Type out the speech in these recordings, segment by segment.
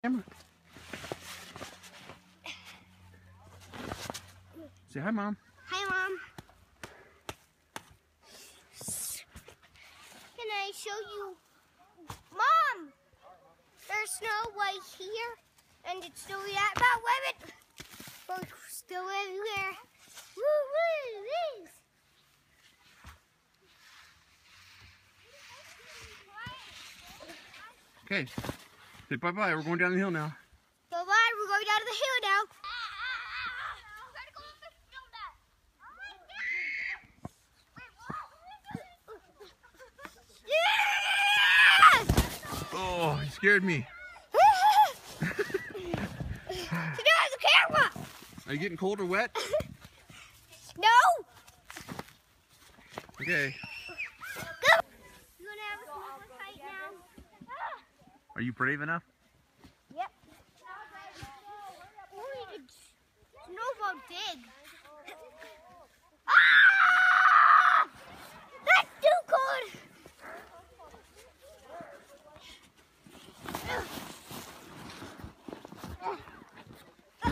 Camera. Say hi, Mom. Hi, Mom. Can I show you? Mom! There's snow right here, and it's still that about women. But still everywhere. Woo woo woo! Okay. Say bye-bye. We're going down the hill now. Bye-bye. We're going down to the hill now. Oh, you scared me. There's the camera. Are you getting cold or wet? No. Okay. Go. You gonna have a smoke fight now? Are you brave enough? Yep. Snowball dig. Ah! That's too good.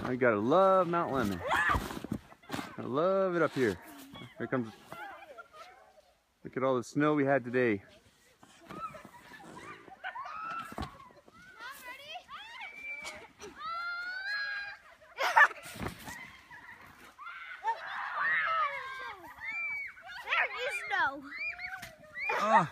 I gotta love Mount Lemmon. I love it up here. Here comes. Look at all the snow we had today. There is snow. Oh.